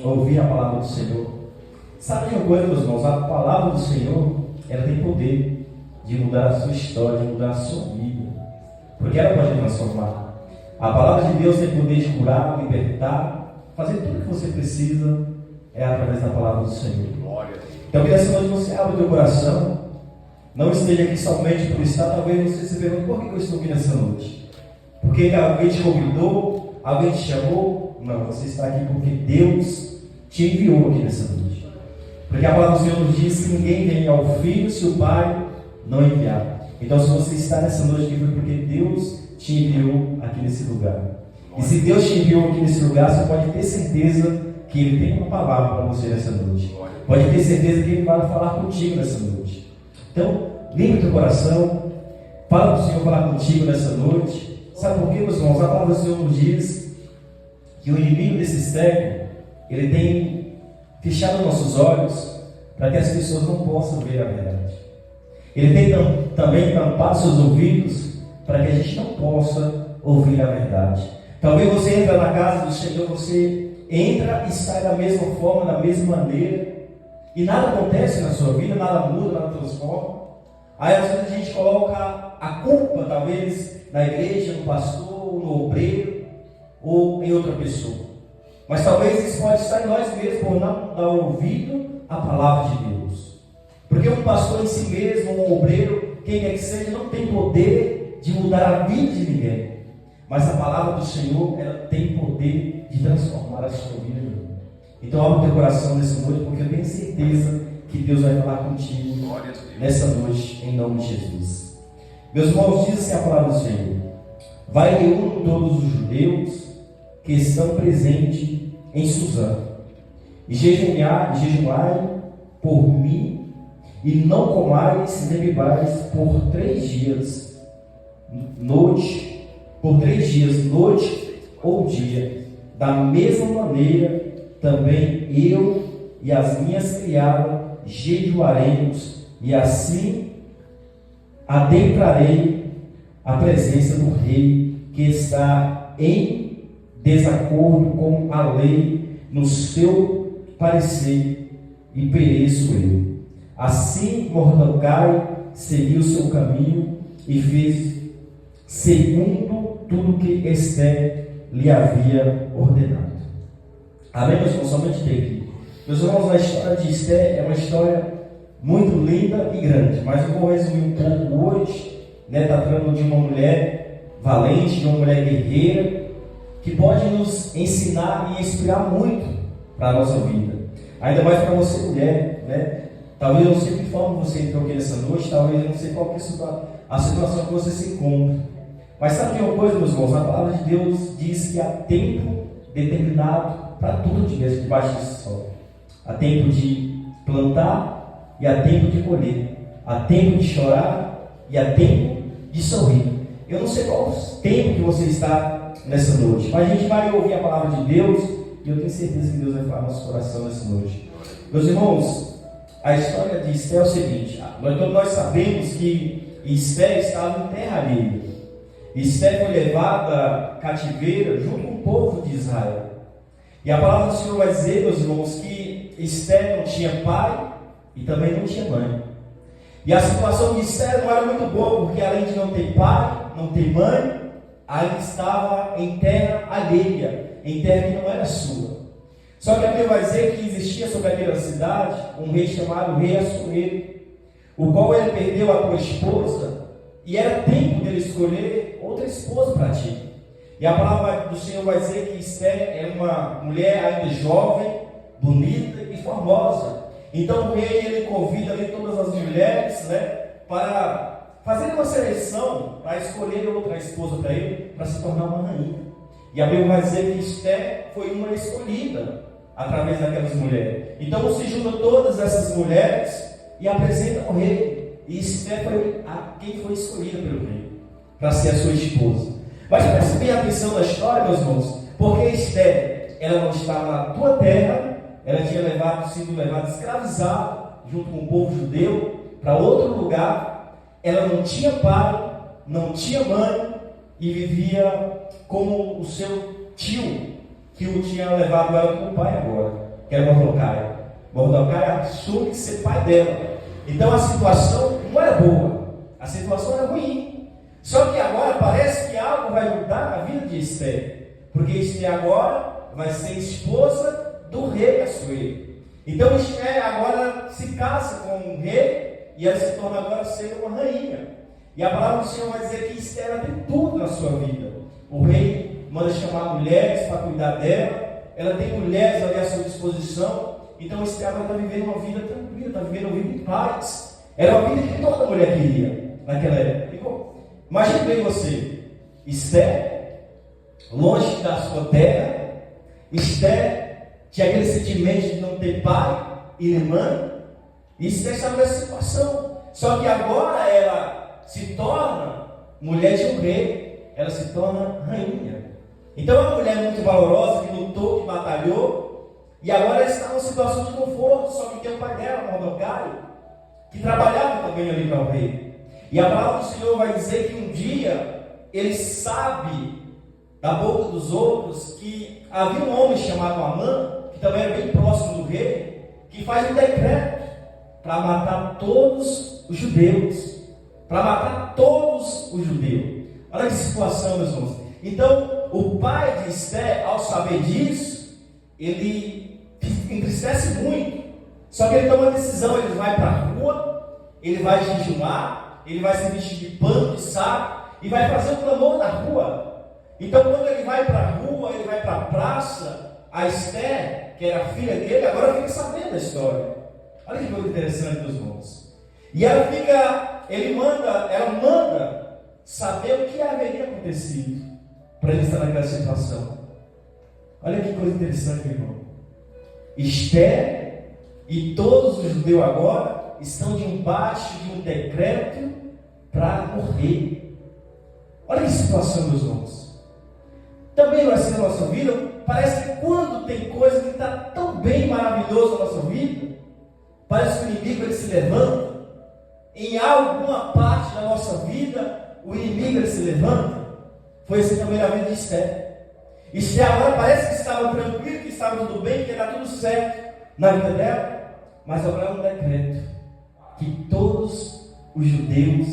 ouvir a palavra do Senhor. Sabe de uma coisa, meus irmãos? A palavra do Senhor, ela tem poder de mudar a sua história, de mudar a sua vida, porque ela pode transformar. A palavra de Deus tem poder de curar, libertar, fazer tudo o que você precisa é através da palavra do Senhor. Então, que nessa noite você abra o teu coração, não esteja aqui somente por estar. Talvez você se pergunte: por que eu estou aqui nessa noite? Porque alguém te convidou, alguém te chamou? Não, você está aqui porque Deus te enviou aqui nessa noite. Porque a palavra do Senhor nos diz que ninguém vem ao Filho se o Pai não enviar. Então, se você está nessa noite aqui, foi porque Deus te enviou aqui nesse lugar. E se Deus te enviou aqui nesse lugar, você pode ter certeza que Ele tem uma palavra para você nessa noite. Pode ter certeza que Ele vai falar contigo nessa noite. Então, limpa o teu coração, fala para o Senhor falar contigo nessa noite. Sabe por quê, meus irmãos? A palavra do Senhor nos diz que o inimigo desse século, ele tem fechado nossos olhos para que as pessoas não possam ver a verdade. Ele tem também tampado seus ouvidos para que a gente não possa ouvir a verdade. Talvez você entra na casa do Senhor, você entra e sai da mesma forma, da mesma maneira, e nada acontece na sua vida, nada muda, nada transforma. Aí às vezes a gente coloca a culpa, talvez, na igreja, no pastor, no obreiro, ou em outra pessoa. Mas talvez isso pode estar em nós mesmos, por não dar ouvido à palavra de Deus. Porque um pastor em si mesmo, um obreiro, quem quer que seja, não tem poder de mudar a vida de ninguém. Mas a palavra do Senhor, ela tem poder de transformar a sua vida. Então abre o teu coração nessa noite, porque eu tenho certeza que Deus vai falar contigo nessa noite, em nome de Jesus. Meus irmãos, diz assim a palavra do Senhor: vai reúne todos os judeus que estão presentes em Suzã, e jejuai por mim, e não comais nem bebais por 3 dias, noite ou dia. Da mesma maneira, também eu e as minhas criadas jejuaremos, e assim adentrarei a presença do rei que está em desacordo com a lei no seu parecer, e pereço eu. Assim Mordecai seguiu o seu caminho e fez segundo tudo que Esther lhe havia ordenado. Amém, meus irmãos? Somente tem aqui. Meus irmãos, a história de Esther é uma história muito linda e grande, mas eu vou resumir um pouco hoje, tratando de uma mulher valente, de uma mulher guerreira, que pode nos ensinar e inspirar muito para a nossa vida. Ainda mais para você, mulher, Talvez eu não sei de que forma você entrou aqui nessa noite, talvez eu não sei qual que é a situação que você se encontra. Mas sabe de uma coisa, meus irmãos? A palavra de Deus diz que há tempo determinado para tudo debaixo desse sol. Há tempo de plantar e há tempo de colher. Há tempo de chorar e há tempo de sorrir. Eu não sei qual tempo que você está nessa noite, mas a gente vai ouvir a palavra de Deus e eu tenho certeza que Deus vai falar no nosso coração nessa noite. Meus irmãos, a história de Esther é o seguinte: nós sabemos que Esther estava em terra alheia. Esther foi levada cativeira junto com o povo de Israel. E a palavra do Senhor vai dizer, meus irmãos, que Esther não tinha pai e também não tinha mãe. E a situação de Esther não era muito boa, porque além de não ter pai, não ter mãe, ainda estava em terra alheia, em terra que não era sua. Só que a Bíblia vai dizer que existia sobre aquela cidade um rei chamado Rei Assuero, o qual ele perdeu a tua esposa, e era tempo dele escolher outra esposa para ti. E a palavra do Senhor vai dizer que Esther é uma mulher ainda jovem, bonita e formosa. Então o rei, ele convida ali todas as mulheres, para fazer uma seleção, para escolher outra esposa para ele, para se tornar uma rainha. E a Bíblia vai dizer que Esther foi uma escolhida através daquelas mulheres. Então se juntam todas essas mulheres e apresentam ao rei. E Esther foi quem foi escolhida pelo rei para ser a sua esposa. Mas preste bem atenção na história, meus irmãos, porque Esther, ela não estava na tua terra, ela tinha sido levada escravizada junto com o povo judeu para outro lugar. Ela não tinha pai, não tinha mãe e vivia como o seu tio, que o tinha levado ela com o pai agora. que é Mordecai. Mordecai assume ser pai dela. Então a situação não era boa, a situação era ruim. Só que agora parece que algo vai mudar na vida de Esther, porque Esther agora vai ser esposa do rei Assuero. Então Esther agora se casa com um rei e ela se torna agora ser uma rainha. E a palavra do Senhor vai dizer que Esther tem tudo na sua vida. O rei manda chamar mulheres para cuidar dela, ela tem mulheres ali à sua disposição. Então Esther está vivendo uma vida tranquila, está vivendo uma vida em paz. Era uma vida que toda mulher queria naquela época. Imagine bem você, Esther, longe da sua terra. Esther tinha aquele sentimento de não ter pai e irmã. E Esther estava nessa situação. Só que agora ela se torna mulher de um rei, ela se torna rainha. Então é uma mulher muito valorosa, que lutou, que batalhou, e agora ela está numa situação de conforto. Só que tem o pai dela, Mordecai, que trabalhava também ali para o rei. E a palavra do Senhor vai dizer que um dia ele sabe da boca dos outros que havia um homem chamado Amã, que também era bem próximo do rei, que faz um decreto para matar todos os judeus. Para matar todos os judeus. Olha que situação, meus irmãos. Então, o pai de Esther, ao saber disso, ele entristece muito. Só que ele toma uma decisão, ele vai para a rua, ele vai jejuar, ele vai se vestir de pano, de saco, e vai fazer um clamor na rua. Então, quando ele vai para a rua, ele vai para a praça, a Esther, que era a filha dele, agora fica sabendo da história. Olha que coisa interessante, meus irmãos. E ela manda saber o que haveria acontecido para ele estar naquela situação. Olha que coisa interessante, meu irmão. Esther e todos os judeus agora estão debaixo de um decreto para morrer. Olha que situação, meus irmãos. Também não é assim na nossa vida. Parece que quando tem coisa que está tão bem maravilhosa na nossa vida, parece que o inimigo ele se levanta. Em alguma parte da nossa vida, o inimigo ele se levanta. Foi assim também na vida de Esther. Esther agora parece que estava tranquilo, que estava tudo bem, que era tudo certo na vida dela. Mas agora é um decreto que todos os judeus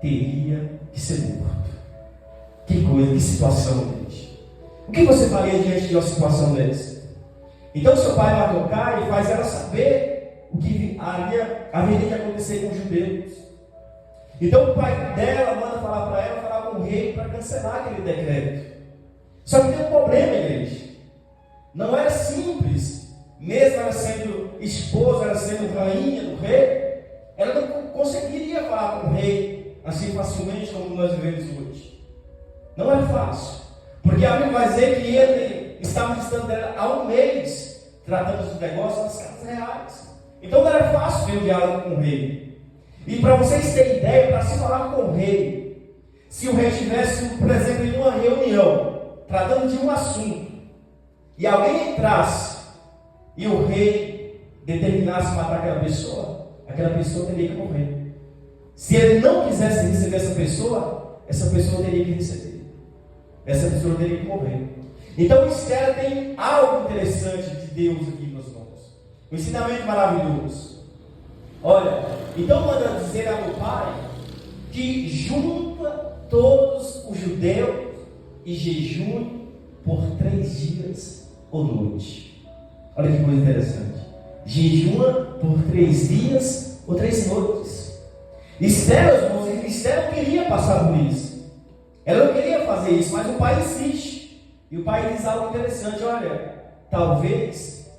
teriam que ser mortos. Que coisa, que situação, gente. O que você faria diante de uma situação dessa? Então seu pai Mordecai e faz ela saber o que haveria de acontecer com os judeus. Então o pai dela manda falar para ela, falar com o rei para cancelar aquele decreto. Só que tem um problema, igreja. Não era simples, mesmo ela sendo esposa, ela sendo rainha do rei, ela não conseguiria falar com o rei assim facilmente como nós vivemos hoje. Não era fácil, porque a Bíblia vai dizer que ele estava distante dela há um mês, tratando dos negócios das casas reais. Então não era fácil ter um diálogo com o rei. E para vocês terem ideia, para se falar com o rei, se o rei estivesse, por exemplo, em uma reunião, tratando de um assunto, e alguém entrasse, e o rei determinasse matar aquela pessoa teria que morrer. Se ele não quisesse receber essa pessoa teria que receber. Essa pessoa teria que morrer. Então Esther tem algo interessante de Deus aqui, meus irmãos. Um ensinamento maravilhoso. Olha, então manda dizer a meu pai que junta todos os judeus e jejum por 3 dias ou noite. Olha que coisa interessante. Jejua por 3 dias ou 3 noites. Esther não queria passar por isso. Ela não queria fazer isso, mas o pai insiste. E o pai diz algo interessante. Olha, talvez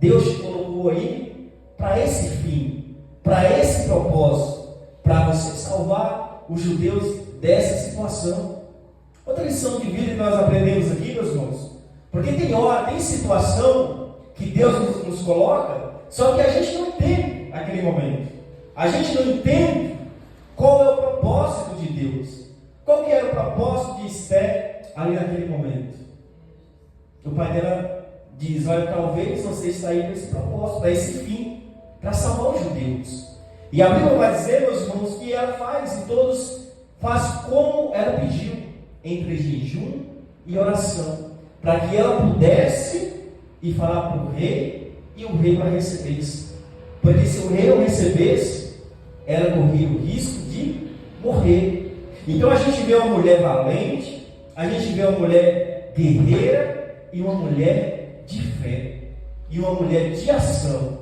Deus te colocou aí para esse fim, para esse propósito, para você salvar os judeus dessa situação. Outra lição de vida que nós aprendemos aqui, meus irmãos, porque tem hora, tem situação que Deus nos coloca, só que a gente não entende naquele momento. A gente não entende qual é o propósito de Deus. Qual que era o propósito de Esther ali naquele momento? O pai dela diz: olha, talvez você está aí para esse propósito, para esse fim, para salvar os judeus. E a Bíblia vai dizer, meus irmãos, que ela faz, e todos fazem como ela pediu, entre jejum e oração, para que ela pudesse ir falar para o rei e o rei não a recebesse. Porque se o rei não recebesse, ela corria o risco de morrer. Então a gente vê uma mulher valente, a gente vê uma mulher guerreira e uma mulher de fé, e uma mulher de ação.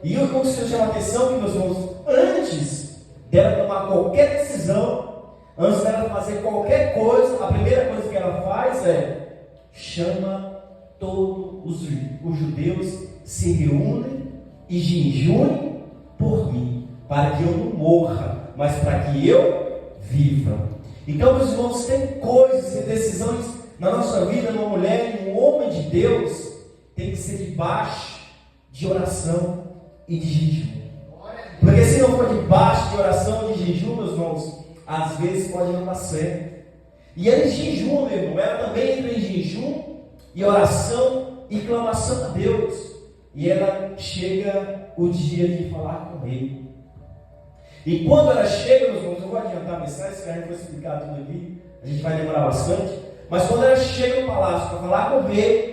E o que eu chamo a atenção, que meus irmãos, antes dela tomar qualquer decisão, antes dela fazer qualquer coisa, a primeira coisa que ela faz é chama todos os judeus, se reúnem e jejuem por mim, para que eu não morra, mas para que eu viva. Então, meus irmãos, tem coisas e decisões na nossa vida, uma mulher e um homem de Deus tem que ser debaixo de oração e de jejum. Porque se não for debaixo de oração e de jejum, meus irmãos, às vezes pode não dar certo. E ela em jejum, meu irmão, ela também entra em jejum e oração e clamação a Deus. E ela chega o dia de falar com o rei. E quando ela chega, meus irmãos, eu vou adiantar a mensagem, se a gente for explicar tudo aqui, a gente vai demorar bastante. Mas quando ela chega no palácio para falar com o rei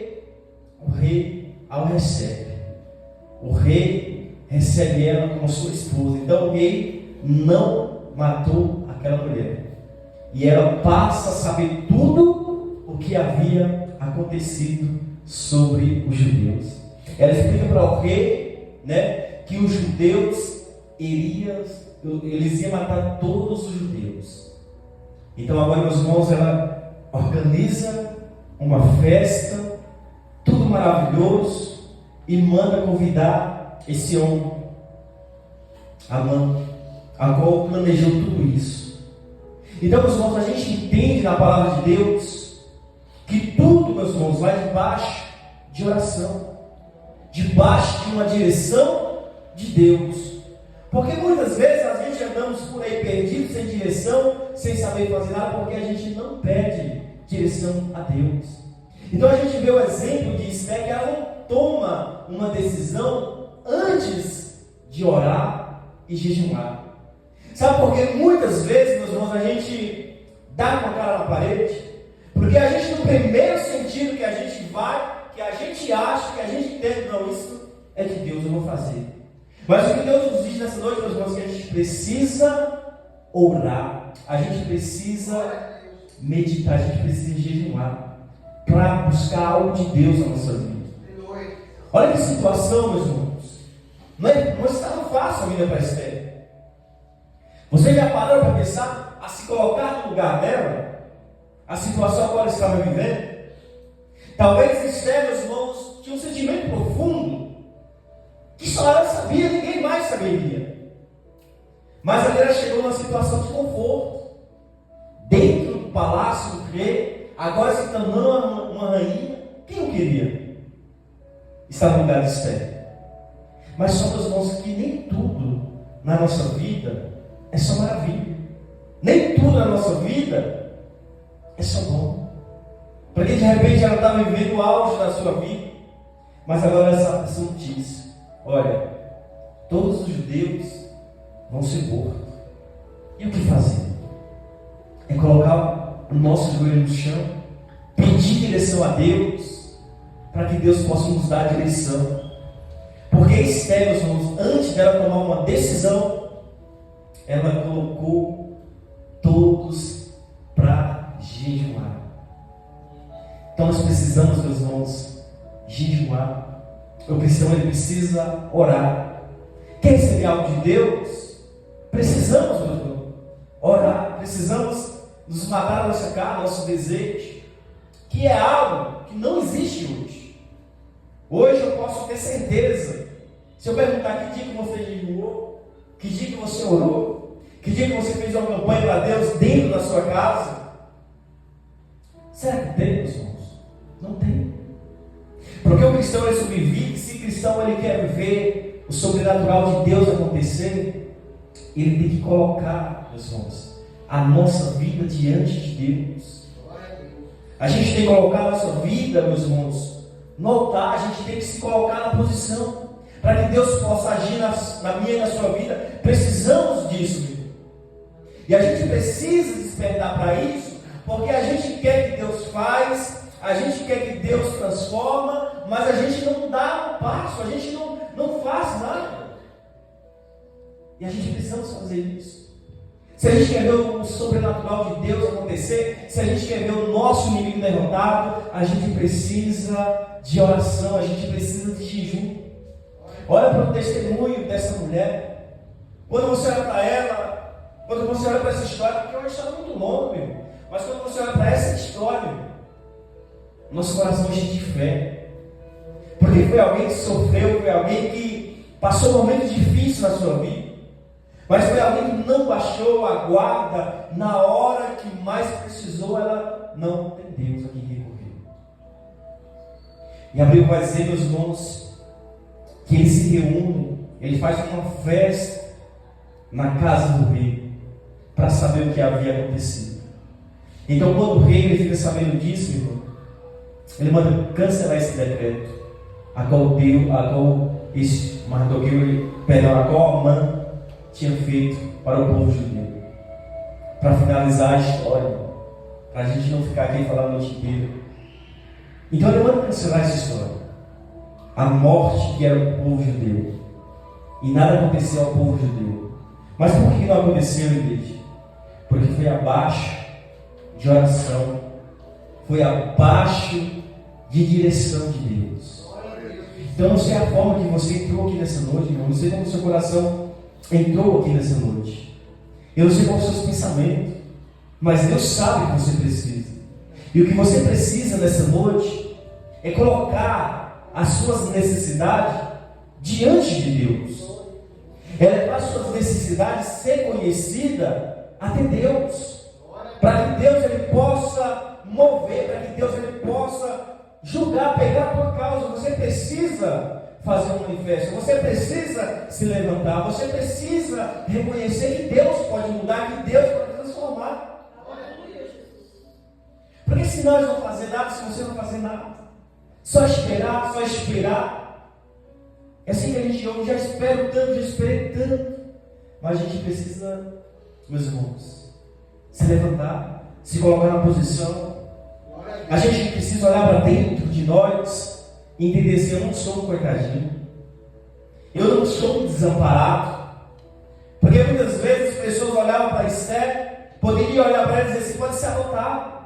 a recebe. O rei recebe ela como sua esposa. Então o rei não matou aquela mulher. E ela passa a saber tudo o que havia acontecido sobre os judeus. Ela explica para o rei, que os judeus eles iam matar todos os judeus. Então agora, meus irmãos, ela organiza uma festa, tudo maravilhoso, e manda convidar esse homem, Amã, a qual planejou tudo isso. Então, meus irmãos, a gente entende na palavra de Deus que tudo, meus irmãos, vai debaixo de oração, debaixo de uma direção de Deus. Porque muitas vezes a gente andamos por aí perdidos, sem direção, sem saber fazer nada, porque a gente não pede direção a Deus. Então a gente vê o exemplo de Esther, que ela não toma uma decisão antes de orar e jejuar. Sabe por que muitas vezes, meus irmãos, a gente dá com a cara na parede? Porque a gente, no primeiro sentido que a gente vai, que a gente acha, que a gente entende, não, isso é de Deus, eu vou fazer. Mas o que Deus nos diz nessa noite, meus irmãos, é que a gente precisa orar, a gente precisa meditar, a gente precisa jejuar, para buscar algo de Deus na nossa vida. Olha que situação, meus irmãos. Não estava fácil a vida para Esther. Você já parou para pensar a se colocar no lugar dela? A situação a qual ela estava vivendo? Talvez Esther, meus irmãos, tinha um sentimento profundo que só ela sabia, ninguém mais saberia. Mas ali ela chegou numa situação de conforto, dentro do palácio do rei, agora se tornando uma rainha. Quem não queria estar no lugar de Esther? Mas só, meus irmãos, que nem tudo na nossa vida é só maravilha. Nem tudo na nossa vida é só bom. Porque de repente ela estava vivendo o auge da sua vida, mas agora essa notícia: olha, todos os judeus vão ser mortos. E o que fazer? É colocar o nosso joelho no chão, pedir direção a Deus, para que Deus possa nos dar a direção. Porque Esther, meus irmãos, antes dela tomar uma decisão, ela colocou todos para jejuar. Então nós precisamos, meus irmãos, jejuar. O cristão, ele precisa orar. Quer receber algo de Deus? Precisamos, meu irmão, orar. Precisamos nos matar a nossa carne, nosso desejo, que é algo que não existe hoje. Hoje eu posso ter certeza. Se eu perguntar que dia que você jejuou, que dia que você orou, que dia que você fez uma campanha para Deus dentro da sua casa, será que tem, meus irmãos? Não tem. Porque o cristão, ele sobrevive. Se o cristão, ele quer ver o sobrenatural de Deus acontecer, ele tem que colocar, meus irmãos, a nossa vida diante de Deus. A gente tem que colocar a nossa vida, meus irmãos, no altar. A gente tem que se colocar na posição para que Deus possa agir na minha e na sua vida. Precisamos disso, meu irmão. E a gente precisa despertar para isso, porque a gente quer que Deus faz a gente quer que Deus transforma, mas a gente não dá um passo, a gente não faz nada. E a gente precisa fazer isso. Se a gente quer ver o sobrenatural de Deus acontecer, se a gente quer ver o nosso inimigo derrotado, a gente precisa de oração, a gente precisa de jejum. Olha para o testemunho dessa mulher. Quando você olha para ela, quando você olha para essa história, porque é uma história muito longa, meu, mas quando você olha para essa história, nosso coração enche de fé. Porque foi alguém que sofreu, foi alguém que passou momentos difíceis na sua vida. Mas foi alguém que não baixou a guarda na hora que mais precisou. Ela não tem Deus a quem recorrer. E a Bíblia vai dizer, meus irmãos, que eles se reúnem, ele faz uma festa na casa do rei, para saber o que havia acontecido. Então, quando o rei ele fica sabendo disso, meu irmão, ele manda cancelar esse decreto, a qual Amã tinha feito para o povo judeu. Para finalizar a história, para a gente não ficar aqui falando a noite inteira. Então ele manda cancelar essa história, a morte que era o povo judeu, e nada aconteceu ao povo judeu. Mas por que não aconteceu, igreja? Porque foi abaixo de oração, foi abaixo de direção de Deus. Então não sei a forma que você entrou aqui nessa noite, irmão. Não sei como o seu coração entrou aqui nessa noite. Eu não sei qual são os seus pensamentos, mas Deus sabe o que você precisa. E o que você precisa nessa noite é colocar as suas necessidades diante de Deus. É levar as suas necessidades ser conhecida até Deus, para que Deus ele possa mover, para que Deus ele possa julgar, pegar a tua causa. Você precisa fazer um manifesto, você precisa se levantar, você precisa reconhecer que Deus pode mudar, que Deus pode transformar. Porque se nós não fazer nada, se você não fazer nada, só esperar. É assim que a gente ouve, já espero tanto, já esperei tanto. Mas a gente precisa, meus irmãos, se levantar, se colocar na posição. A gente precisa olhar para dentro de nós e entender assim: eu não sou um coitadinho, eu não sou um desamparado. Porque muitas vezes as pessoas olhavam para Esther, poderiam olhar para ela e dizer assim: pode ser adotado,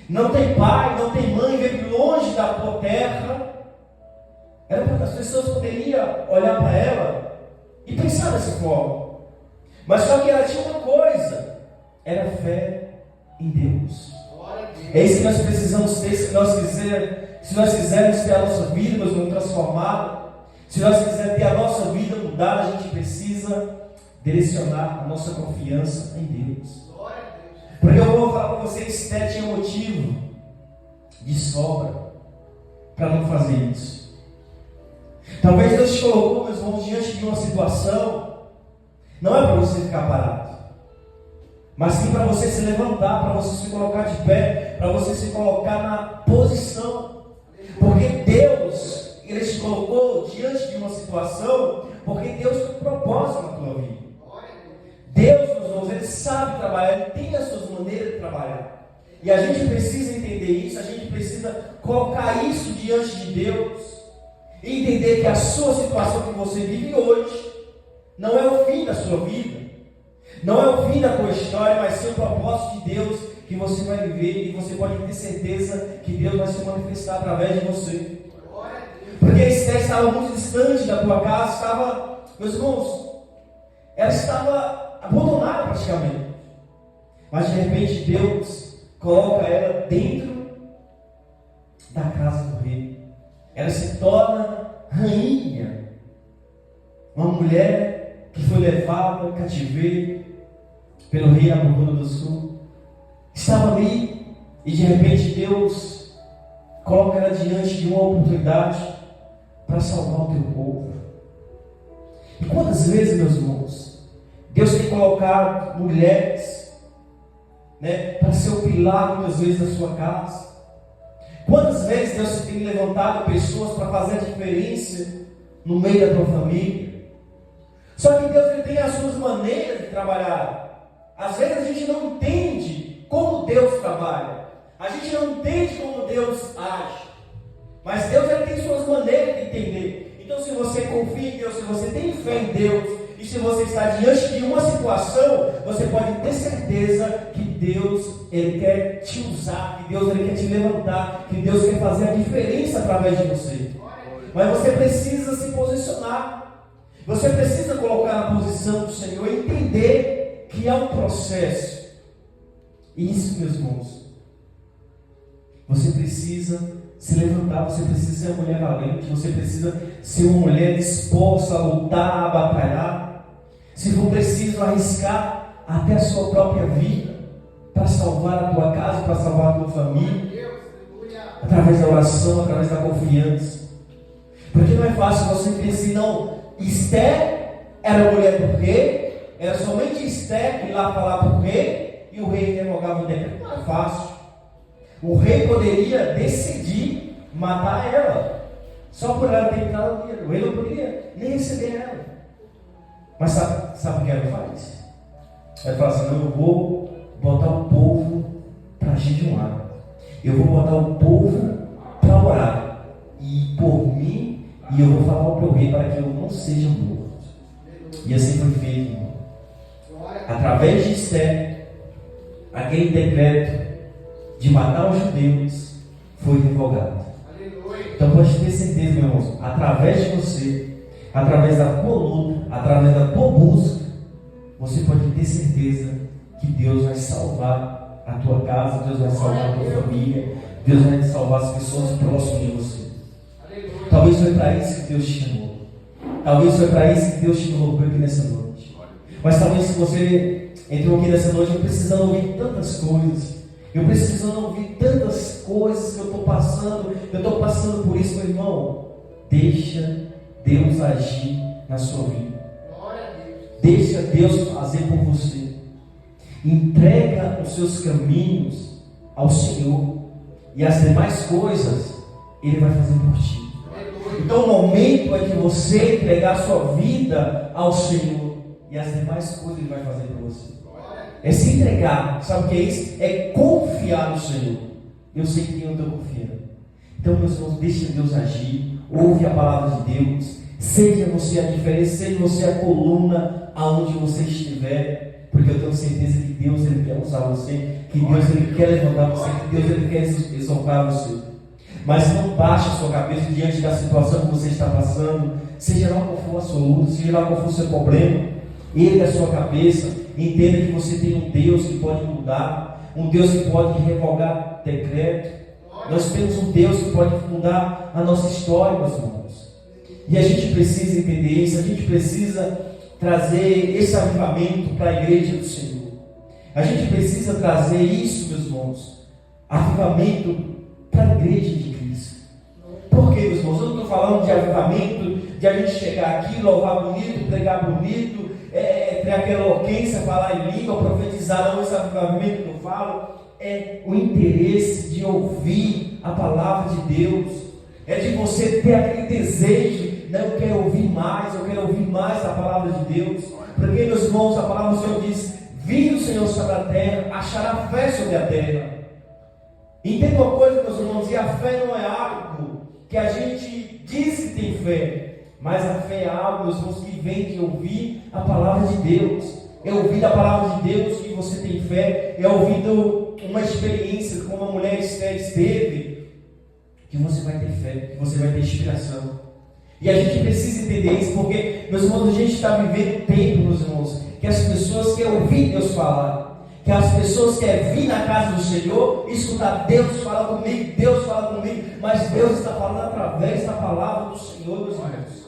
não tem pai, não tem mãe, veio longe da tua terra. As pessoas poderiam olhar para ela e pensar dessa forma. Mas só que ela tinha uma coisa: era fé em Deus. É isso que nós precisamos ter. Se nós quisermos ter a nossa vida, meus irmãos, transformada, se nós quisermos ter a nossa vida mudada, a gente precisa direcionar a nossa confiança em Deus. Porque eu vou falar para você que Esther tinha motivo de sobra para não fazer isso. Talvez Deus te colocou, meus irmãos, diante de uma situação, não é para você ficar parado, mas sim para você se levantar, para você se colocar de pé, para você se colocar na posição. Porque Deus, Ele te colocou diante de uma situação, porque Deus tem um propósito na tua vida. Deus, meus irmãos, Ele sabe trabalhar, Ele tem as suas maneiras de trabalhar. E a gente precisa entender isso, a gente precisa colocar isso diante de Deus. E entender que a sua situação que você vive hoje não é o fim da sua vida, não é o fim da tua história, mas sim o propósito de Deus que você vai viver, e você pode ter certeza que Deus vai se manifestar através de você. Porque Esther estava muito distante da tua casa, meus irmãos, ela estava abandonada praticamente, mas de repente Deus coloca ela dentro da casa do rei. Ela se torna rainha, uma mulher que foi levada ao cativeiro pelo rei Nabucodonosor. Estava ali e de repente Deus coloca ela diante de uma oportunidade para salvar o teu povo. E quantas vezes, meus irmãos, Deus tem colocado mulheres, para ser o pilar muitas vezes da sua casa? Quantas vezes Deus tem levantado pessoas para fazer a diferença no meio da tua família? Só que Deus ele tem as suas maneiras de trabalhar. Às vezes a gente não entende como Deus trabalha. A gente não entende como Deus age, mas Deus ele tem suas maneiras de entender. Então, se você confia em Deus, se você tem fé em Deus, e se você está diante de uma situação, você pode ter certeza que Deus ele quer te usar, que Deus ele quer te levantar, que Deus quer fazer a diferença através de você. Mas você precisa se posicionar, você precisa colocar na posição do Senhor e entender que é um processo. Isso, meus irmãos, você precisa se levantar, você precisa ser uma mulher valente, você precisa ser uma mulher disposta a lutar, a batalhar, se for preciso arriscar até a sua própria vida, para salvar a tua casa, para salvar a tua família, através da oração, através da confiança. Porque não é fácil você pensar, não, Esther era mulher por quê? Era somente Esther ir lá falar por quê? E o rei revogava o decreto. Não é fácil. O rei poderia decidir matar ela, só por ela ter entrado nele. O rei não poderia nem receber ela. Mas sabe o que ela faz? Ela fala assim: não, eu vou botar o povo para jejuar, eu vou botar o povo para orar, e por mim, e eu vou falar para o rei para que eu não seja morto. E assim foi feito, irmão. Através de Esther, aquele decreto de matar os judeus foi revogado. Então pode ter certeza, meu irmão, através de você, através da tua luta, através da tua busca, você pode ter certeza que Deus vai salvar a tua casa, Deus vai salvar a tua família, Deus vai salvar as pessoas próximas de você. Talvez foi para isso que Deus te chamou, talvez foi para isso que Deus te colocou aqui nessa noite. Mas talvez se você entrou aqui nessa noite eu precisando ouvir tantas coisas, eu precisando ouvir tantas coisas que eu estou passando por isso, meu irmão. Deixa Deus agir na sua vida, deixa Deus fazer por você, entrega os seus caminhos ao Senhor, e as demais coisas Ele vai fazer por ti. Então o momento é que você entregar a sua vida ao Senhor, e as demais coisas Ele vai fazer por você. É se entregar. Sabe o que é isso? É confiar no Senhor. Eu sei que eu estou confiando. Então, meus irmãos, deixa Deus agir. Ouve a palavra de Deus. Seja você a diferença, seja você a coluna aonde você estiver. Porque eu tenho certeza que Deus ele quer usar você, que Deus ele quer levantar você, que Deus ele quer exaltar você. Mas não baixe a sua cabeça diante da situação que você está passando, seja lá qual for a sua luta, seja lá qual for o seu problema. Erga a sua cabeça, entenda que você tem um Deus que pode mudar, um Deus que pode revogar decreto. Nós temos um Deus que pode mudar a nossa história, meus irmãos. E a gente precisa entender isso, a gente precisa trazer esse avivamento para a igreja do Senhor. A gente precisa trazer isso, meus irmãos, avivamento para a igreja de Cristo. Por quê, meus irmãos? Eu não estou falando de avivamento, de a gente chegar aqui, louvar bonito, pregar bonito, ter aquela eloquência, falar em língua, profetizar. Não, esse avivamento que eu falo é o interesse de ouvir a palavra de Deus, é de você ter aquele desejo. Não, eu quero ouvir mais da palavra de Deus. Porque, meus irmãos, a palavra do Senhor diz: vindo o Senhor sobre a terra, achará fé sobre a terra. Entenda uma coisa, meus irmãos, e a fé não é algo que a gente diz que tem fé, mas a fé é algo, meus irmãos, que vem de ouvir a palavra de Deus. É ouvir a palavra de Deus que você tem fé, é ouvindo uma experiência como a mulher Esther esteve, que você vai ter fé, que você vai ter inspiração. E a gente precisa entender isso, porque, meus irmãos, a gente está vivendo um tempo, meus irmãos, que as pessoas querem ouvir Deus falar, que as pessoas querem vir na casa do Senhor e escutar Deus falar comigo, mas Deus está falando através da palavra do Senhor, meus irmãos.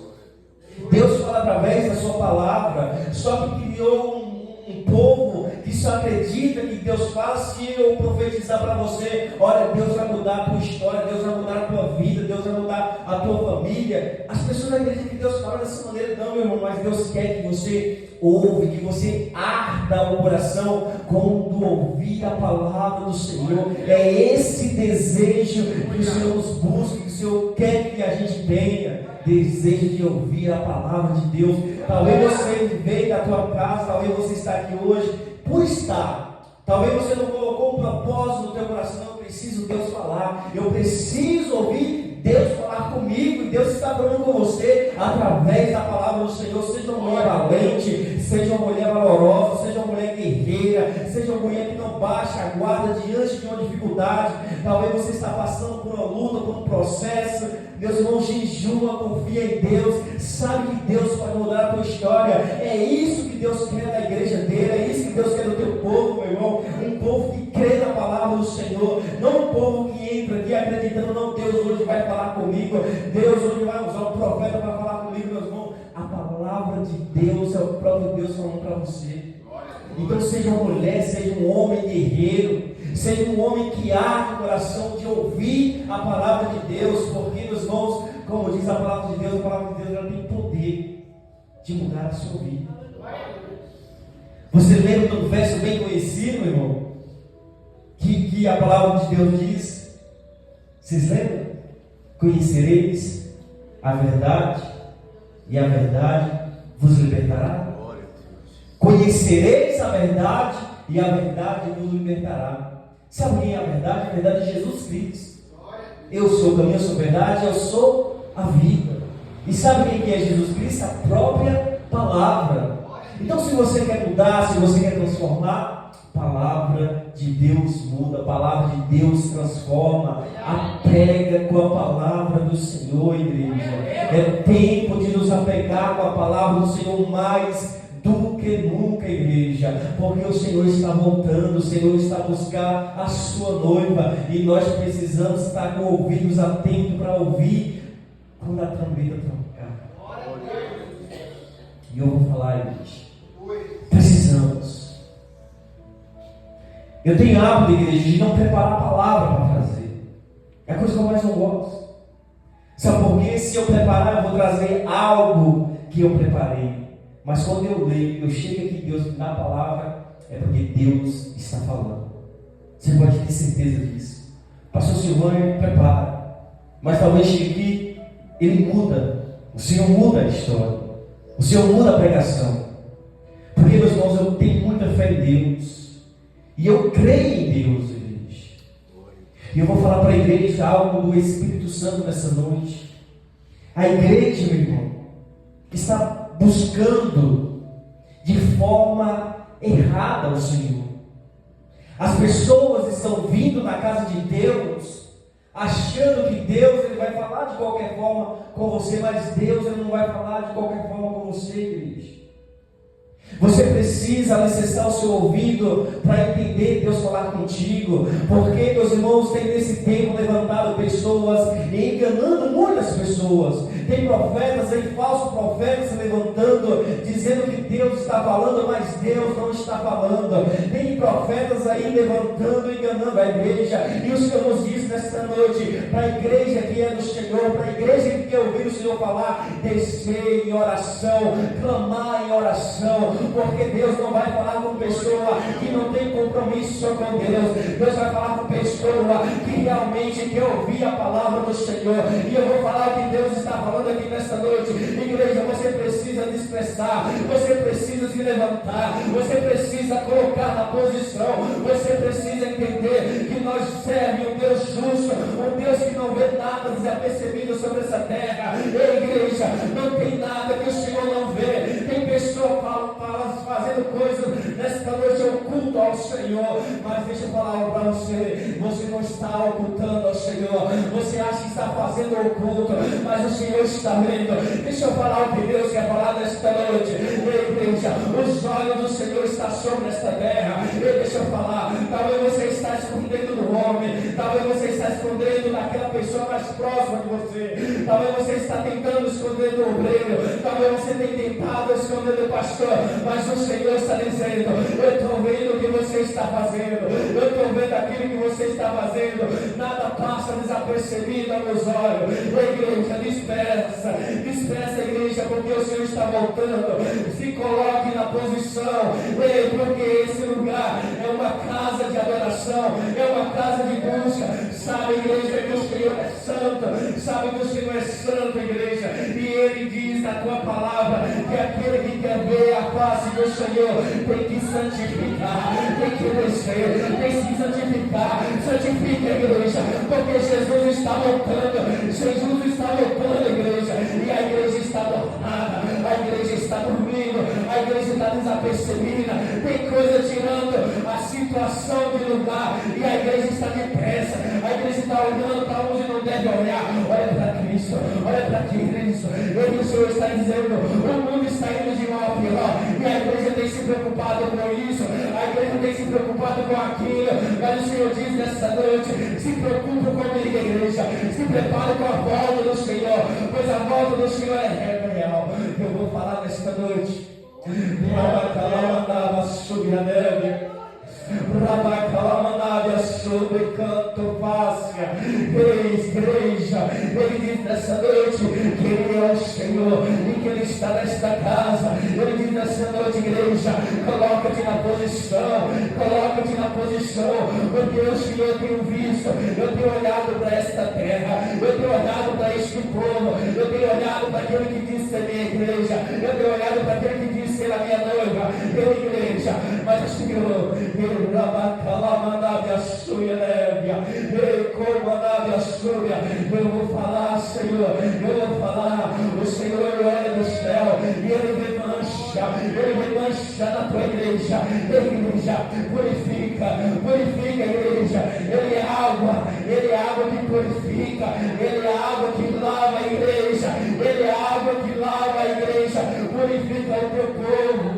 Deus fala através da sua palavra. Só que criou um povo que só acredita que Deus fala se eu profetizar para você: olha, Deus vai mudar a tua história, Deus vai mudar a tua vida, Deus vai mudar a tua família. As pessoas acreditam que Deus fala dessa maneira. Não, meu irmão, mas Deus quer que você ouve, que você arda o coração quando ouvir a palavra do Senhor. É esse desejo que o Senhor nos busca, que o Senhor quer que a gente tenha. Desejo de ouvir a palavra de Deus. Talvez você veio da tua casa, talvez você está aqui hoje por estar. Talvez você não colocou um propósito no teu coração: eu preciso Deus falar, eu preciso ouvir Deus falar comigo, e Deus está falando com você através da palavra do Senhor. Seja uma mulher valente, seja uma mulher valorosa, seja uma mulher guerreira, seja uma mulher que não baixa a guarda diante de uma dificuldade. Talvez você está passando por uma luta, por um processo. Meus irmãos, jejuma, confia em Deus, sabe que Deus pode mudar a tua história. É isso que Deus quer da igreja dele, é isso que Deus quer do teu povo, meu irmão. Um povo que crê na palavra do Senhor, não um povo que entra aqui acreditando, não, Deus hoje vai falar comigo, Deus hoje vai usar o profeta para falar comigo, meus irmãos. A palavra de Deus é o próprio Deus falando para você. Então seja uma mulher, seja um homem guerreiro, seja um homem que arde o coração de ouvir a palavra de Deus, porque, meus irmãos, como diz a palavra de Deus, a palavra de Deus ela tem poder de mudar a sua vida. Você lembra de um verso bem conhecido, meu irmão, que a palavra de Deus diz? Vocês lembram? Conhecereis a verdade, e a verdade vos libertará. Conhecereis a verdade, e a verdade vos libertará. Sabe quem é a verdade? A verdade é Jesus Cristo. Eu sou o caminho, eu sou a verdade, eu sou a vida. E sabe quem é Jesus Cristo? A própria palavra. Então, se você quer mudar, se você quer transformar, a palavra de Deus muda, a palavra de Deus transforma. Apega com a palavra do Senhor, igreja. É tempo de nos apegar com a palavra do Senhor mais do que nunca, igreja, porque o Senhor está voltando, o Senhor está a buscar a sua noiva, e nós precisamos estar com ouvidos atentos para ouvir quando a trombeta tocar. E eu vou falar, igreja, precisamos. Eu tenho hábito, igreja, de não preparar a palavra para trazer. É a coisa que eu mais não gosto. Sabe por quê? Se eu preparar, eu vou trazer algo que eu preparei. Mas quando eu leio, eu chego aqui, Deus me dá a palavra, é porque Deus está falando. Você pode ter certeza disso. Pastor Silvânio prepara, mas talvez chegue aqui, ele muda. O Senhor muda a história, o Senhor muda a pregação. Porque, meus irmãos, eu tenho muita fé em Deus, e eu creio em Deus, igreja. E eu vou falar para a igreja algo do Espírito Santo nessa noite. A igreja, meu irmão, está buscando de forma errada o Senhor. As pessoas estão vindo na casa de Deus achando que Deus ele vai falar de qualquer forma com você, mas Deus ele não vai falar de qualquer forma com você, igreja. Você precisa alicerçar o seu ouvido para entender Deus falar contigo, porque, meus irmãos, tem nesse tempo levantado pessoas e enganando muitas pessoas. Tem profetas aí, falsos profetas se levantando, dizendo que Deus está falando, mas Deus não está falando. Tem profetas aí levantando, enganando a igreja. E o Senhor nos diz nesta noite, para a igreja que é do Senhor, para a igreja que quer ouvir o Senhor falar, descer em oração, clamar em oração, porque Deus não vai falar com pessoa que não tem compromisso com Deus. Deus vai falar com pessoa que realmente quer ouvir a palavra do Senhor. E eu vou falar o que Deus está falando aqui nesta noite. Igreja, você precisa expressar, você precisa se levantar, você precisa colocar na posição, você precisa entender que nós servemos um Deus justo, um Deus que não vê nada desapercebido sobre essa terra. Ei, igreja, não tem nada que o Senhor não vê. Tem pessoa fazendo coisas nesta noite oculto ao Senhor, mas deixa eu falar algo para você. Você não está ocultando ao Senhor, você acha que está fazendo oculto, mas o Senhor está vendo. Deixa eu falar o que Deus quer falar nesta noite. Ei, igreja, os olhos do Senhor estão sobre esta terra. Ei, deixa eu falar, talvez você está escondendo do homem, talvez você está escondendo daquela pessoa mais próxima de você, talvez você está tentando esconder do obreiro, talvez você tenha tentado esconder do pastor, mas o Senhor está dizendo, eu estou vendo o que você está fazendo, eu estou vendo aquilo que você está fazendo, nada passa desapercebido aos meus olhos. Igreja, dispersa, igreja, porque o Senhor está voltando. Se coloque na posição, porque esse lugar é uma casa de adoração, é uma casa de busca. Sabe, igreja, que o Senhor é santo, sabe que o Senhor é santo, igreja, e Ele diz na tua palavra que aquele que quer ver a paz face do Senhor, tem que santificar, tem que descer, tem que santificar. Santifica a igreja, porque Jesus está voltando, Jesus está voltando, igreja, e a igreja está dormada, a igreja está dormindo, a igreja está desapercebida, tem coisa tirando a situação de lugar, e a igreja está depressa, a igreja está olhando para onde não deve olhar. Olha para Cristo, olha para Cristo. E o Senhor está dizendo, o mundo está indo de mal a pior, e a igreja tem se preocupado com isso, a igreja tem se preocupado com aquilo, mas o Senhor diz nessa noite, se preocupe comigo, igreja, se prepare com a volta do Senhor, pois a volta do Senhor é real. Eu vou falar nesta noite. Rabacalamanava sobre a neve, Rabacalamanava sobre canto fácia. Igreja, ele diz nessa noite que ele é o Senhor e que ele está nesta casa. Ele diz nessa noite, igreja, coloca-te na posição, coloca-te na posição, porque o Senhor tem visto, eu tenho olhado para esta terra, eu tenho olhado para este povo, eu tenho olhado para aquele que diz ser minha igreja, eu tenho olhado para aquele que diz ser a minha noiva, eu igreja, mas o Senhor, ele rabacalamanava a sua névia, ele comandava a sua. Eu vou falar, Senhor, eu vou falar. O Senhor olha do céu e ele remancha na tua igreja. Igreja, purifica, igreja. Ele é água que purifica, ele é água que lava a igreja, ele é água que lava a igreja, purifica o teu povo.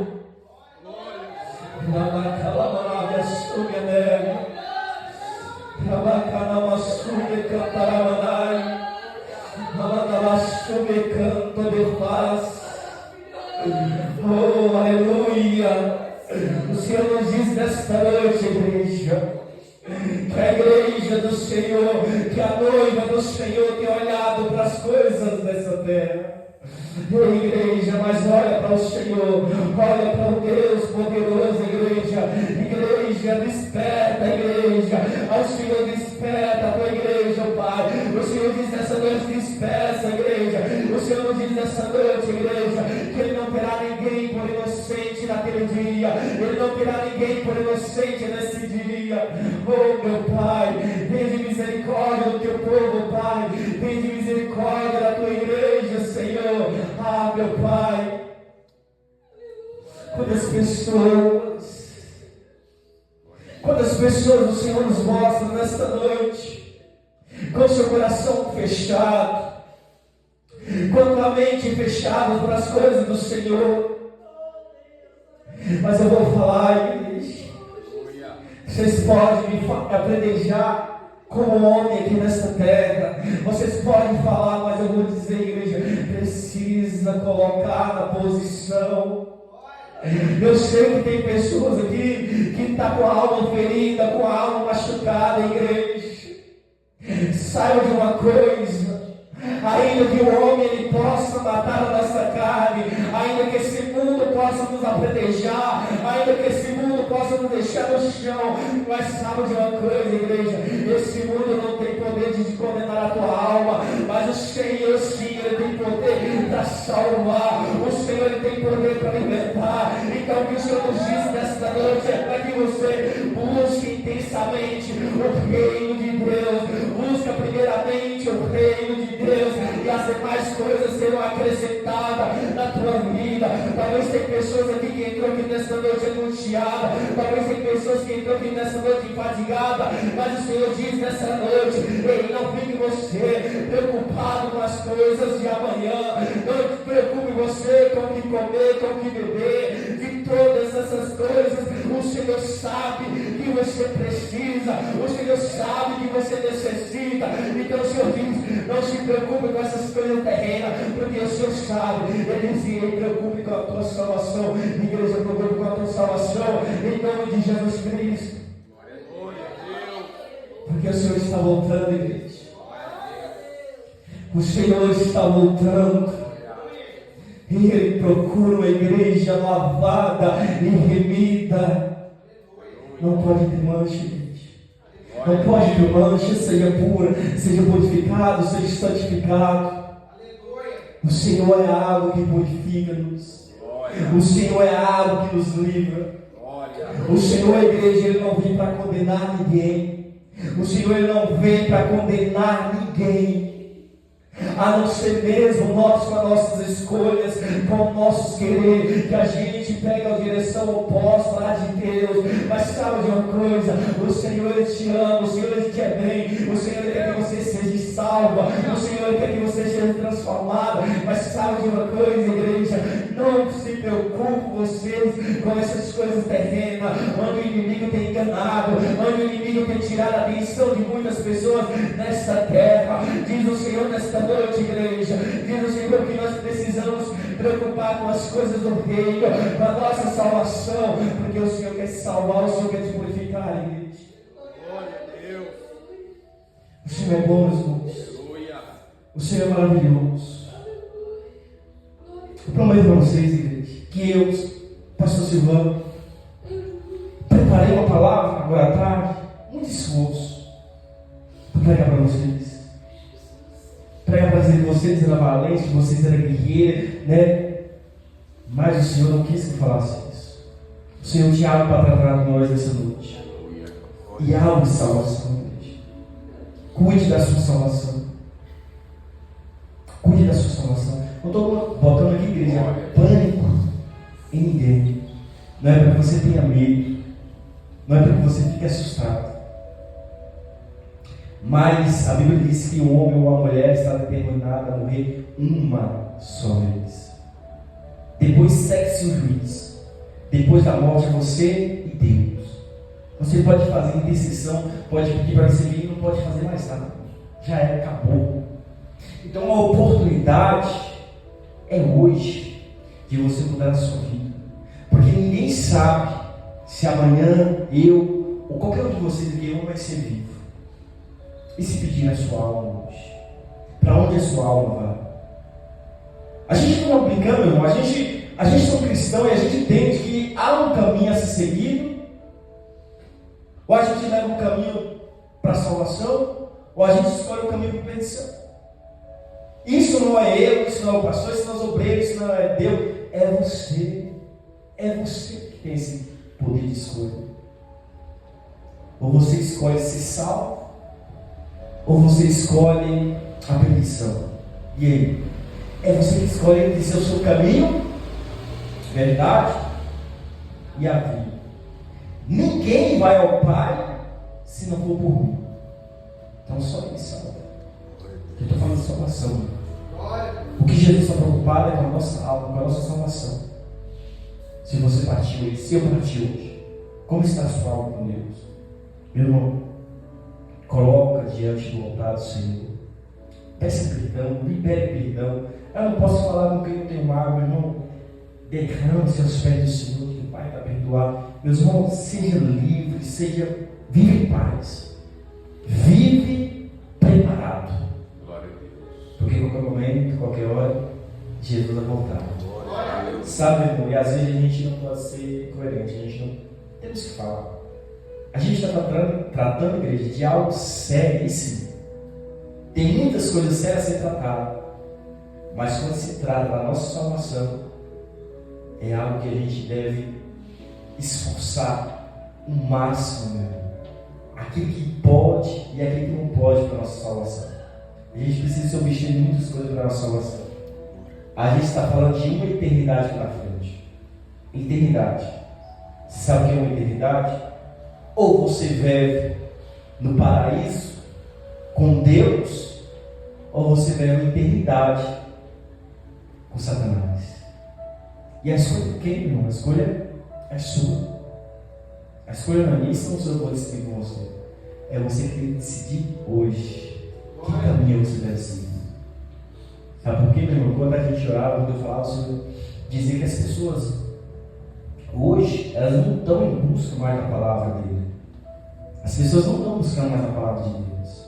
Rabacanamassube cantaramanai, Rabacanamassube canto de paz. Oh, aleluia! O Senhor nos diz nesta noite, igreja, que a igreja do Senhor, que a noiva do Senhor tem olhado para as coisas dessa terra. Igreja, mas olha para o Senhor, olha para o Deus poderoso, igreja, desperta, igreja, ao Senhor desperta a tua igreja, Pai. O Senhor diz nessa noite, desperta, igreja. O Senhor diz nessa noite, igreja, que Ele não terá ninguém por inocente naquele dia, Ele não terá ninguém por inocente nesse dia. Oh, meu Pai, tem de misericórdia do teu povo, Pai, tem de misericórdia da tua igreja, Senhor. Ah, meu Pai, quantas pessoas o Senhor nos mostra nesta noite, com seu coração fechado, com a mente fechada para as coisas do Senhor. Mas eu vou falar, igreja, vocês podem me apedrejar como homem aqui nesta terra, vocês podem falar, mas eu vou dizer, igreja, precisa colocar na posição. Eu sei que tem pessoas aqui que estão com a alma ferida, com a alma machucada, igreja. Saiba de uma coisa, ainda que o homem ele possa matar a nossa carne, ainda que esse mundo possa nos apedrejar, ainda que esse mundo possa nos deixar no chão, mas sabe de uma coisa, igreja, esse mundo não tem poder de condenar a tua alma, mas o Senhor sim, Ele tem poder para salvar, o Senhor Ele tem poder para libertar. Então o que o Senhor nos diz nesta noite é para que você busque intensamente o reino de Deus, busca primeiramente o reino de Deus, e as demais coisas serão acrescentadas na tua vida. Talvez tem pessoas aqui que entrou aqui nesta noite angustiada, talvez tem pessoas que entrou aqui nesta noite enfadigada, mas o Senhor diz nessa noite, ei, não fique você preocupado com as coisas de amanhã, não te preocupe você com o que comer, com o que beber, de todas essas coisas, o Senhor sabe que você precisa, o Senhor sabe que você necessita. Então o Senhor diz, não se preocupe com essas coisas terrenas, porque o Senhor sabe. Ele diz, ele preocupe com a tua salvação. Igreja, preocupe com a tua salvação, em nome de Jesus Cristo. Porque o Senhor está voltando, igreja. O Senhor está voltando. E Ele procura uma igreja lavada e remida. Não pode ter mancha, gente. Não pode ter mancha, seja pura, seja purificado, seja santificado. O Senhor é a água que purifica-nos. O Senhor é a água que nos livra. O Senhor, a igreja, Ele não vem para condenar ninguém. O Senhor, Ele não vem para condenar ninguém. A não ser mesmo nós, com as nossas escolhas, com os nossos querer, que a gente pega a direção oposta lá de Deus. Mas sabe de uma coisa? O Senhor, Ele te ama, o Senhor, Ele te quer bem, o Senhor, Ele quer que você seja salva, o Senhor, Ele quer que você seja transformado. Mas sabe de uma coisa, igreja? Não se preocupe vocês com essas coisas terrenas, onde o inimigo tem enganado, onde o inimigo tem tirado a atenção de muitas pessoas nesta terra. Diz o Senhor nesta noite, igreja, diz o Senhor que nós precisamos preocupar com as coisas do reino, com a nossa salvação, porque o Senhor quer salvar, o Senhor quer te purificar, igreja. Glória a Deus. O Senhor é bom, meus irmãos. O Senhor é maravilhoso. Eu prometo para vocês, igreja, que eu, pastor Silvano, preparei uma palavra agora à tarde, muito esforço, para pregar para vocês. Pregar para dizer que vocês eram valentes, que vocês eram guerreiros, né? Mas o Senhor não quis que eu falasse isso. O Senhor tinha algo para tratar de nós nessa noite. E algo de salvação, igreja. Cuide da sua salvação. Cuide da sua salvação. Não estou botando aqui, igreja, pânico em ninguém. Não é para que você tenha medo. Não é para que você fique assustado. Mas a Bíblia diz que o homem ou a mulher está determinado a morrer uma só vez. Depois segue-se o juiz. Depois da morte é você e Deus. Você pode fazer intercessão, pode pedir para receber e não pode fazer mais nada. Já era, acabou. Então a oportunidade é hoje de você mudar a sua vida. Porque ninguém sabe se amanhã eu ou qualquer um de vocês aqui não vai ser vivo. E se pedir a sua alma hoje? Para onde a sua alma vai? A gente não está brincando, irmão. A gente é cristão e a gente entende que há um caminho a ser seguido. Ou a gente leva um caminho para a salvação, ou a gente escolhe um caminho para a perdição. Isso não é eu, isso não é o pastor, isso não é os obreiros, isso não é Deus. É você. É você que tem esse poder de escolha. Ou você escolhe ser salvo, ou você escolhe a perdição. E aí? É você que escolhe dizer o seu caminho, verdade e a vida. Ninguém vai ao Pai se não for por mim. Então só Ele salva. Eu estou falando de salvação. O que Jesus está preocupado é com a nossa alma, com a nossa salvação. Se você partiu hoje, se eu parti hoje, como está a sua alma com Deus? Meu irmão, coloca diante do altar do Senhor. Peça perdão, libere perdão. Eu não posso falar com quem não tem mágoa, meu irmão. Derrame-se aos pés do Senhor, que o Pai está perdoado. Meus irmãos, seja livre, vive em paz. Vive preparado. Porque em qualquer momento, qualquer hora, Jesus vai voltar. Sabe, irmão, e às vezes a gente não pode ser coerente, a gente não temos que falar. A gente está tratando, igreja, de algo seríssimo. Tem muitas coisas sérias a ser tratadas. Mas quando se trata da nossa salvação, é algo que a gente deve esforçar o máximo, meu irmão. Aquilo que pode e aquilo que não pode para a nossa salvação. A gente precisa se obter de muitas coisas para a nossa salvação. A gente está falando de uma eternidade pela frente. Eternidade. Você sabe o que é uma eternidade? Ou você vive no paraíso com Deus, ou você vive uma eternidade com Satanás. E a escolha de quem, irmão? A escolha é sua. A escolha não é minha, são os seus valores que tem com você. É você que tem que decidir hoje que caminho você deve seguir. Sabe por quê, meu irmão? Quando a gente orava, quando eu falava sobre dizer que as pessoas hoje, elas não estão em busca mais da palavra dele. As pessoas não estão buscando mais a palavra de Deus.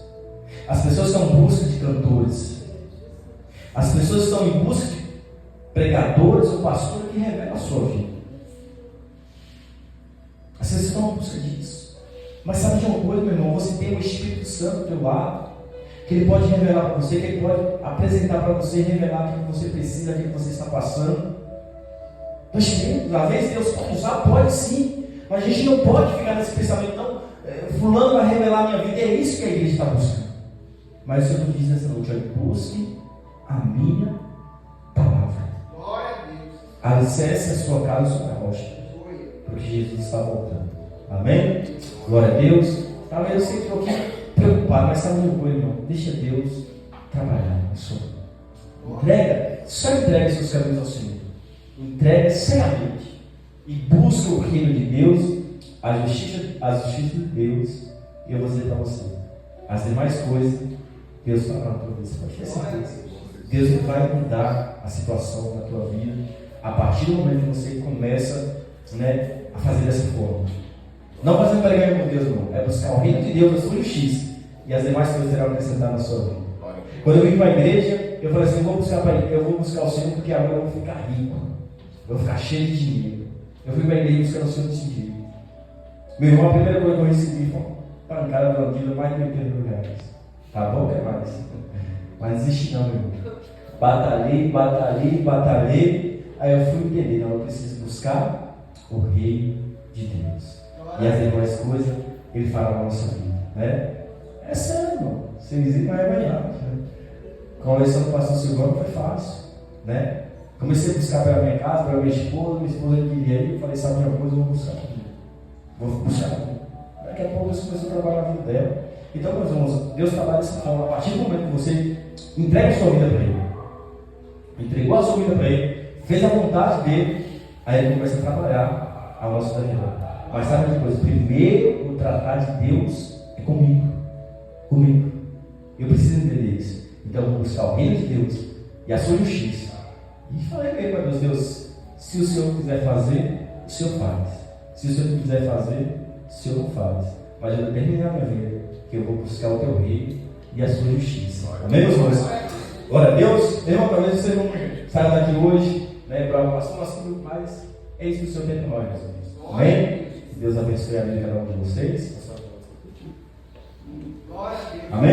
As pessoas estão em busca de cantores. As pessoas estão em busca de pregadores ou pastores que revelam a sua vida. As pessoas estão em busca disso. Mas sabe de uma coisa, meu irmão? Você tem o Espírito Santo do teu lado, que Ele pode revelar para você, que Ele pode apresentar para você, revelar aquilo que você precisa, aquilo que você está passando. Nós temos, às vezes Deus pode usar, pode sim, mas a gente não pode ficar nesse pensamento, não, fulano vai revelar a minha vida, é isso que a igreja está buscando. Mas o Senhor diz nessa noite, busque a minha palavra. Glória a Deus. Alicerce a sua casa sobre a rocha, porque Jesus está voltando. Amém? Glória a Deus. Talvez eu sempre estou aqui preocupado, mas sabe uma coisa, irmão? Deixa Deus trabalhar na sua vida. Entrega, só entrega seus caminhos ao Senhor. Entrega cegamente e busca o reino de Deus, a justiça de Deus. E eu vou dizer para você, as demais coisas Deus fará na tua vida. Você pode ter certeza. Deus vai mudar a situação da tua vida a partir do momento que você começa, a fazer dessa forma. Não fazer pregar com Deus, não. É buscar o reino de Deus, a sua justiça, e as demais coisas serão acrescentadas na sua vida. Quando eu vim para a igreja, eu falei assim, eu vou buscar o Senhor, porque agora eu vou ficar rico. Eu vou ficar cheio de dinheiro. Eu fui para a igreja buscando o Senhor desse dinheiro. Meu irmão, a primeira coisa que eu recebi foi uma pancada da vida, mais de R$80.000. Tá bom, quer mais? Mas não desisti não, meu irmão. Batalhei. Aí eu fui entender, não, eu preciso buscar o reino de Deus. E as demais coisas, Ele fará na nossa vida. Né? É sério, irmão. Vocês dizem, mas é verdade. Conversando com o pastor Silvano foi fácil. Né? Comecei a buscar pela minha casa, pela minha esposa queria ir. Eu falei, sabe de uma coisa, eu vou buscar aqui. Vou buscar aqui. Daqui a pouco Deus começou a trabalhar na vida dela. Então, meus irmãos, Deus trabalha dessa forma. A partir do momento que você entrega a sua vida para Ele, entregou a sua vida para Ele, fez a vontade dele, aí Ele começa a trabalhar a nossa vida. Mas sabe uma coisa? Primeiro, o tratar de Deus é comigo. Eu preciso entender isso. Então, eu vou buscar o reino de Deus e a sua justiça. E falei para Ele, Deus, se o Senhor quiser fazer, o Senhor faz. Se o Senhor não quiser fazer, o Senhor não faz. Mas eu determinei a minha vida que eu vou buscar o teu reino e a sua justiça. Amém, meus irmãos? Glória a Deus. Irmão, talvez você não saia daqui hoje, para uma pastor, mas é isso que o Senhor tem para nós, meus irmãos. Amém? Deus abençoe a vida de cada um de vocês. Amém?